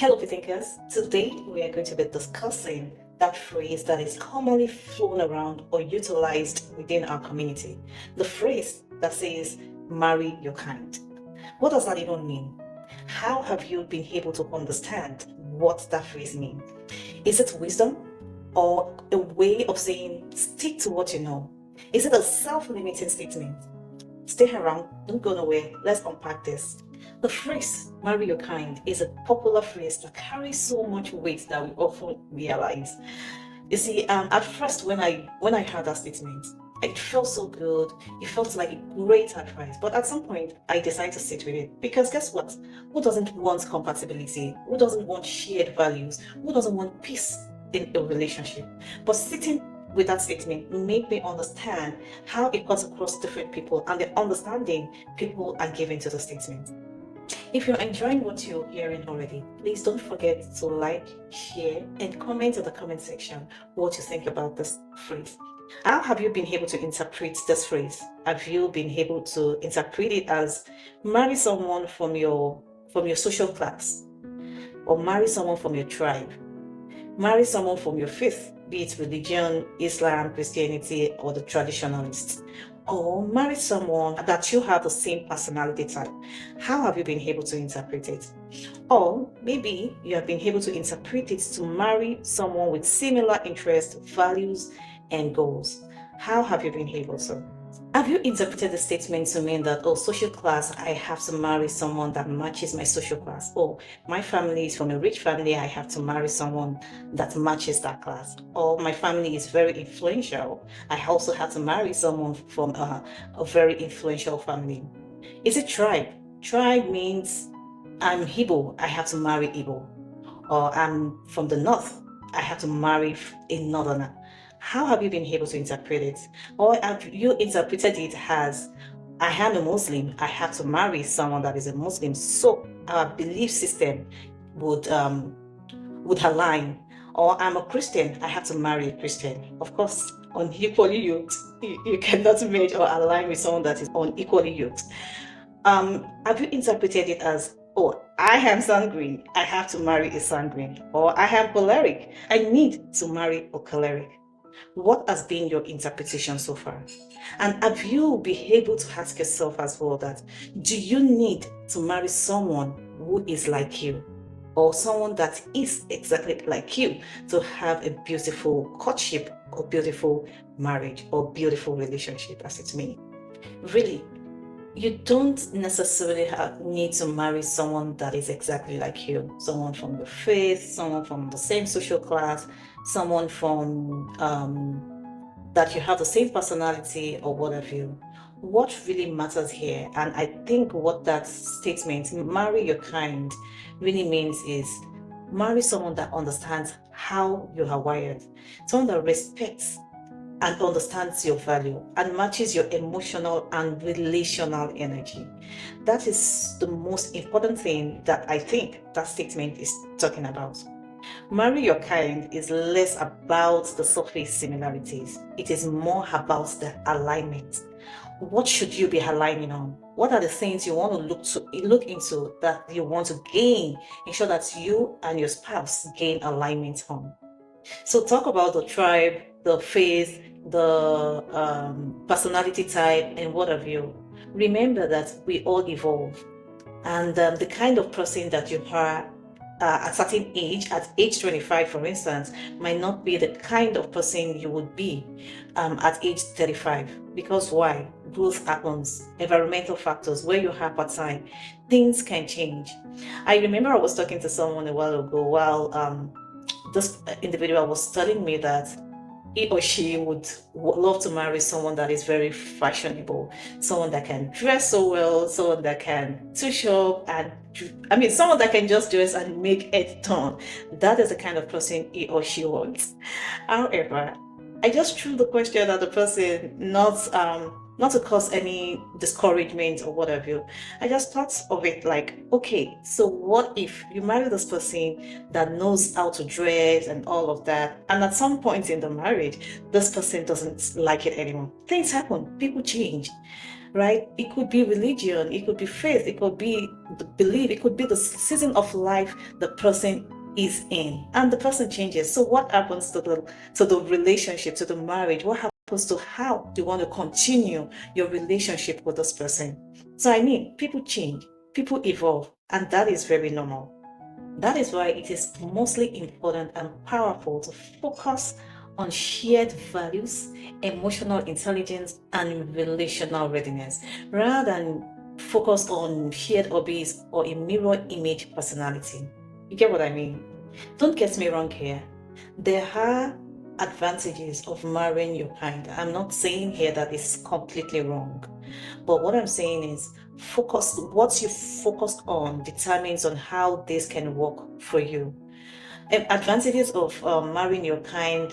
Hello, thinkers. Today we are going to be discussing that phrase that is commonly flown around or utilized within our community. The phrase that says, marry your kind. What does that even mean? How have you been able to understand what that phrase means? Is it wisdom or a way of saying, stick to what you know? Is it a self-limiting statement? Stay around, don't go nowhere. Let's unpack this. The phrase, marry your kind, is a popular phrase that carries so much weight that we often realize. You see, at first when I heard that statement, it felt so good. It felt like a great advice. But at some point, I decided to sit with it. Because guess what? Who doesn't want compatibility? Who doesn't want shared values? Who doesn't want peace in a relationship? But sitting with that statement made me understand how it cuts across different people and the understanding people are giving to the statement. If you're enjoying what you're hearing already, please don't forget to like, share, and comment in the comment section what you think about this phrase. How have you been able to interpret this phrase? Have you been able to interpret it as marry someone from your social class, or marry someone from your tribe, marry someone from your faith, be it religion, Islam, Christianity, or the traditionalists, or marry someone that you have the same personality type? How have you been able to interpret it? Or maybe you have been able to interpret it to marry someone with similar interests, values, and goals. How have you been able to? Have you interpreted the statement to mean that, oh, social class, I have to marry someone that matches my social class? Oh, my family is from a rich family, I have to marry someone that matches that class. Or my family is very influential, I also have to marry someone from a very influential family. Is it tribe? Tribe means I'm Igbo, I have to marry Igbo. Or I'm from the north, I have to marry a northerner. How have you been able to interpret it? Or have you interpreted it as, I am a Muslim, I have to marry someone that is a Muslim, so our belief system would align? Or I'm a Christian, I have to marry a Christian. Of course, unequally yoked, you cannot match or align with someone that is unequally yoked. Have you interpreted it as, oh, I am sanguine, I have to marry a sanguine, or I am choleric, I need to marry a choleric? What has been your interpretation so far? And have you been able to ask yourself as well that, do you need to marry someone who is like you, or someone that is exactly like you, to have a beautiful courtship or beautiful marriage or beautiful relationship as it may? Really, you don't necessarily need to marry someone that is exactly like you, someone from your faith, someone from the same social class, someone from that you have the same personality or what have you. What really matters here, and I think what that statement, marry your kind, really means is marry someone that understands how you are wired, someone that respects and understands your value and matches your emotional and relational energy. That is the most important thing that I think that statement is talking about. Marry your kind is less about the surface similarities. It is more about the alignment. What should you be aligning on? What are the things you want to look into that you want to gain? Ensure that you and your spouse gain alignment on. So talk about the tribe, the faith, the personality type, and what have you. Remember that we all evolve, and the kind of person that you are at a certain age, at age 25 for instance, might not be the kind of person you would be at age 35. Because why? Growth happens, environmental factors, where you have at time, things can change. I remember I was talking to someone a while ago while this individual was telling me that he or she would love to marry someone that is very fashionable, someone that can dress so well, someone that can touch up, and someone that can just dress and make it turn. That is the kind of person he or she wants. However, I just threw the question at the person, not to cause any discouragement or whatever. I just thought of it like, okay, so what if you marry this person that knows how to dress and all of that, and at some point in the marriage, this person doesn't like it anymore? Things happen, people change. right? It could be religion, it could be faith, it could be the belief, it could be the season of life the person is in, and the person changes. So what happens to the relationship, to the marriage? What happens to how you want to continue your relationship with this person? So I mean, people change, people evolve, and that is very normal. That is why it is mostly important and powerful to focus on shared values, emotional intelligence, and relational readiness, rather than focus on shared hobbies or a mirror image personality. You get what I mean? Don't get me wrong here. There are advantages of marrying your kind. I'm not saying here that it's completely wrong. But what I'm saying is what you focus on determines on how this can work for you. Advantages of marrying your kind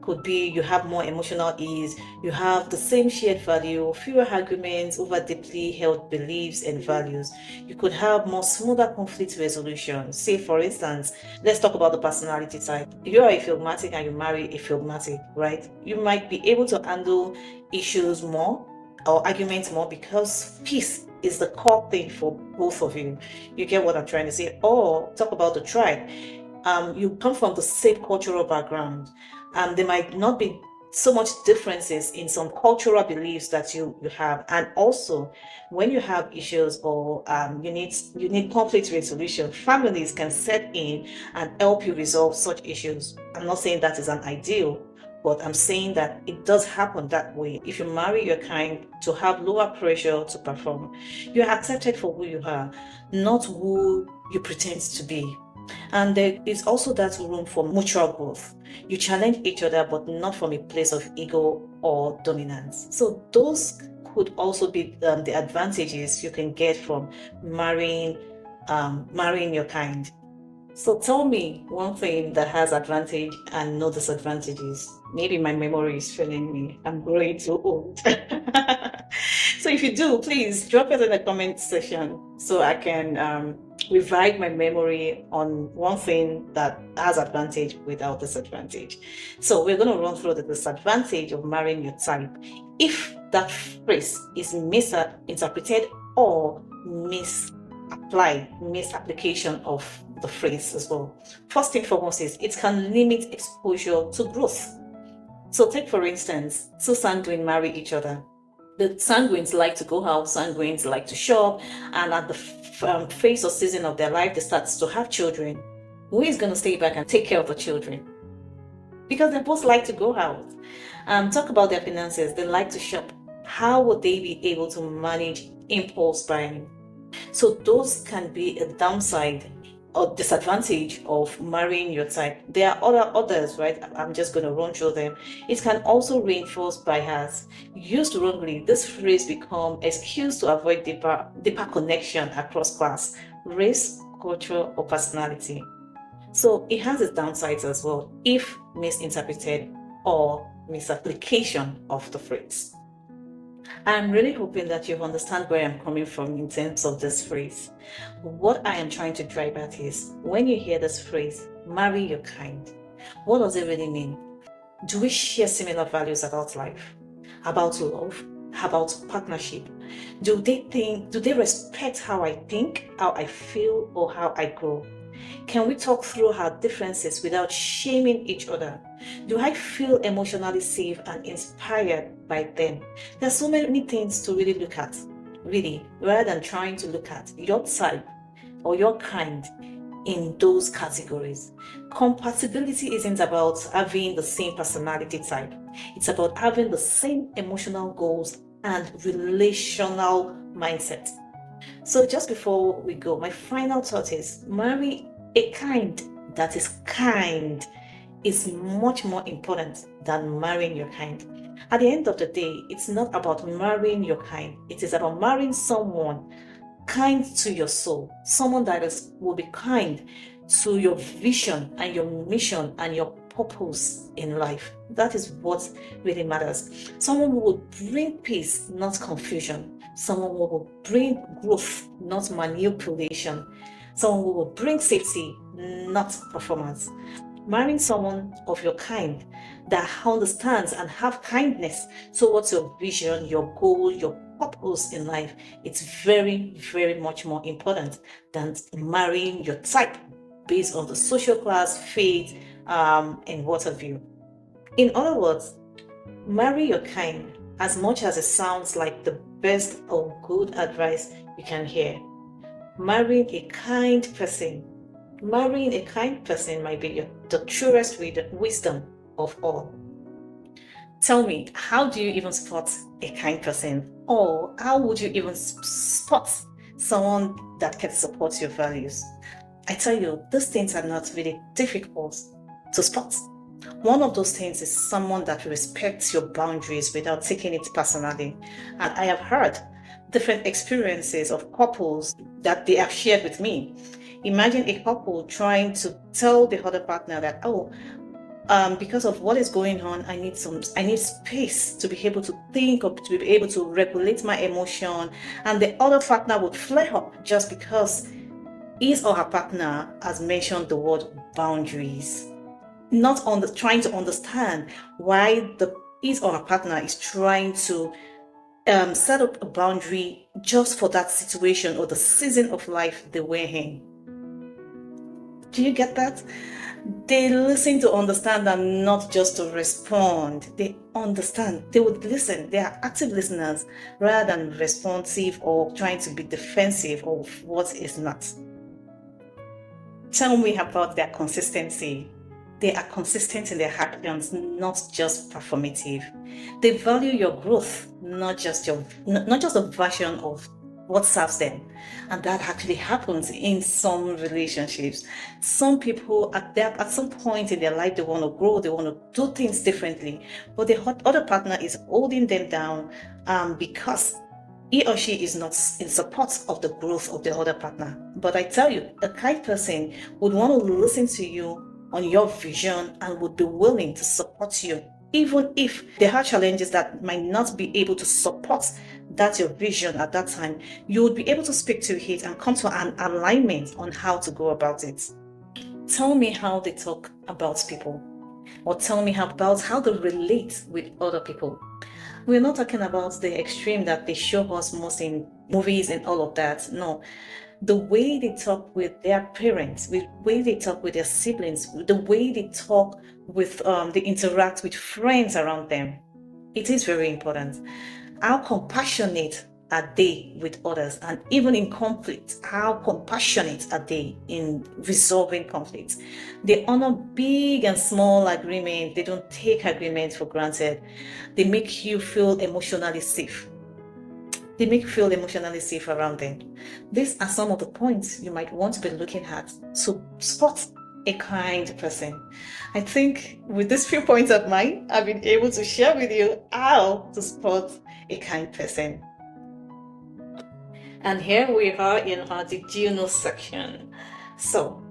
could be you have more emotional ease, you have the same shared value, fewer arguments over deeply held beliefs and values. You could have more smoother conflict resolution. Say, for instance, let's talk about the personality type. If you are a phlegmatic and you marry a phlegmatic, right? You might be able to handle issues more or arguments more because peace is the core thing for both of you. You get what I'm trying to say? Or talk about the tribe. You come from the same cultural background. There might not be so much differences in some cultural beliefs that you have, and also when you have issues or you need conflict resolution, families can step in and help you resolve such issues. I'm not saying that is an ideal, but I'm saying that it does happen that way. If you marry your kind to have lower pressure to perform, you're accepted for who you are, not who you pretend to be. And there is also that room for mutual growth. You challenge each other, but not from a place of ego or dominance. So those could also be the advantages you can get from marrying your kind. So tell me one thing that has advantage and no disadvantages. Maybe my memory is failing me. I'm growing too old. So if you do, please drop it in the comment section so I can revive my memory on one thing that has advantage without disadvantage. So we're going to run through the disadvantage of marrying your type if that phrase is misinterpreted or misapplication of the phrase as well. First thing foremost is it can limit exposure to growth. So take for instance, two sanguines marry each other. The sanguines like to go out, sanguines like to shop, and at the phase or season of their life, they start to have children. Who is going to stay back and take care of the children? Because they both like to go out. Talk about their finances. They like to shop. How would they be able to manage impulse buying? So those can be a downside or disadvantage of marrying your type. There are others, right? I'm just going to run through them. It can also reinforce bias. Used wrongly, this phrase become excuse to avoid deeper connection across class, race, culture, or personality. So it has its downsides as well if misinterpreted or misapplication of the phrase. I'm really hoping that you understand where I'm coming from in terms of this phrase. What I am trying to drive at is when you hear this phrase, marry your kind, what does it really mean? Do we share similar values about life, about love, about partnership? Do they respect how I think, how I feel, or how I grow? Can we talk through our differences without shaming each other? Do I feel emotionally safe and inspired by them? There's so many things to really look at, really, rather than trying to look at your type or your kind in those categories. Compatibility isn't about having the same personality type. It's about having the same emotional goals and relational mindset. So just before we go, my final thought is marry a kind that is kind is much more important than marrying your kind. At the end of the day, it's not about marrying your kind. It is about marrying someone kind to your soul, someone that will be kind to your vision and your mission and your purpose in life. That is what really matters. Someone who will bring peace, not confusion. Someone who will bring growth, not manipulation. Someone who will bring safety, not performance. Marrying someone of your kind that understands and have kindness towards your vision, your goal, your purpose in life, it's very, very much more important than marrying your type based on the social class, faith, and what have you. In other words, marry your kind as much as it sounds like the best or good advice you can hear. Marrying a kind person. Marrying a kind person might be the truest wisdom of all. Tell me, how do you even spot a kind person? Or how would you even spot someone that can support your values? I tell you, these things are not really difficult to spot. One of those things is someone that respects your boundaries without taking it personally. And I have heard different experiences of couples that they have shared with me. Imagine a couple trying to tell the other partner that, because of what is going on, I need space to be able to think or to be able to regulate my emotion. And the other partner would flare up just because his or her partner has mentioned the word boundaries, not trying to understand why his or her partner is trying to set up a boundary just for that situation or the season of life they were in. Do you get that? They listen to understand and not just to respond. They understand. They would listen. They are active listeners rather than responsive or trying to be defensive of what is not. Tell me about their consistency. They are consistent in their actions, not just performative. They value your growth, not just a version of what serves them. And that actually happens in some relationships. Some people at some point in their life, they want to grow, they want to do things differently, but the other partner is holding them down because he or she is not in support of the growth of the other partner. But I tell you, a kind person would want to listen to you on your vision and would be willing to support you, even if there are challenges that might not be able to support that your vision at that time. You would be able to speak to it and come to an alignment on how to go about it. Tell me how they talk about people, or tell me about how they relate with other people. We're not talking about the extreme that they show us most in movies and all of that. No. The way they talk with their parents, the way they talk with their siblings, the way they talk with, they interact with friends around them. It is very important. How compassionate are they with others? And even in conflict, how compassionate are they in resolving conflicts? They honor big and small agreements. They don't take agreements for granted. They make you feel emotionally safe. They make you feel emotionally safe around them. These are some of the points you might want to be looking at to spot a kind person. I think with these few points of mine, I've been able to share with you how to spot a kind person. And here we are in our Did You Know section. So,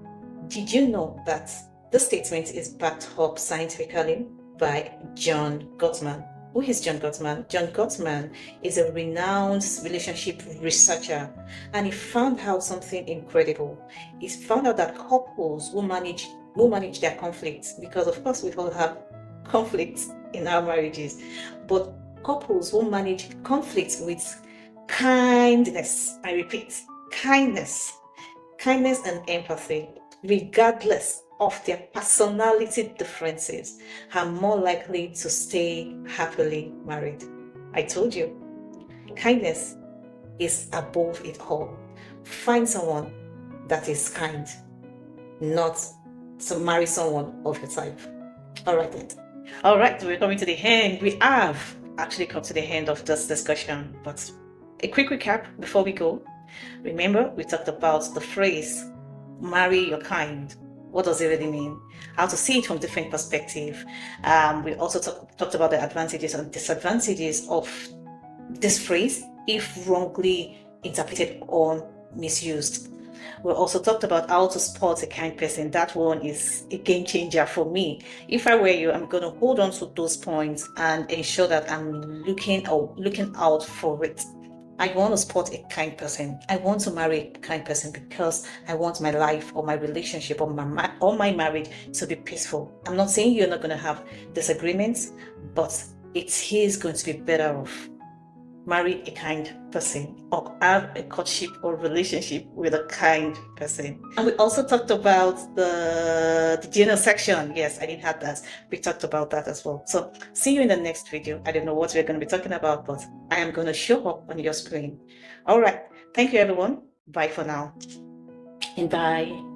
did you know that this statement is backed up scientifically by John Gottman? Who is John Gottman? John Gottman is a renowned relationship researcher, and he found out something incredible. He found out that couples who manage their conflicts, because of course we all have conflicts in our marriages, but couples who manage conflicts with kindness, I repeat, kindness and empathy, regardless of their personality differences, are more likely to stay happily married. I told you, kindness is above it all. Find someone that is kind, not to marry someone of your type. All right, then. All right, we're coming to the end. We have actually come to the end of this discussion, but a quick recap before we go. Remember, we talked about the phrase, marry your kind. What does it really mean? How to see it from different perspectives. We also talked about the advantages and disadvantages of this phrase if wrongly interpreted or misused. We also talked about how to spot a kind person. That one is a game changer for me. If I were you, I'm going to hold on to those points and ensure that I'm looking out for it. I want to spot a kind person. I want to marry a kind person because I want my life or my relationship or my marriage to be peaceful. I'm not saying you're not going to have disagreements, but it is going to be better off. Marry a kind person or have a courtship or relationship with a kind person. And we also talked about the gender section. Yes, I didn't have that. We talked about that as well. So see you in the next video. I don't know what we're going to be talking about, but I am going to show up on your screen. All right. Thank you, everyone. Bye for now. And bye.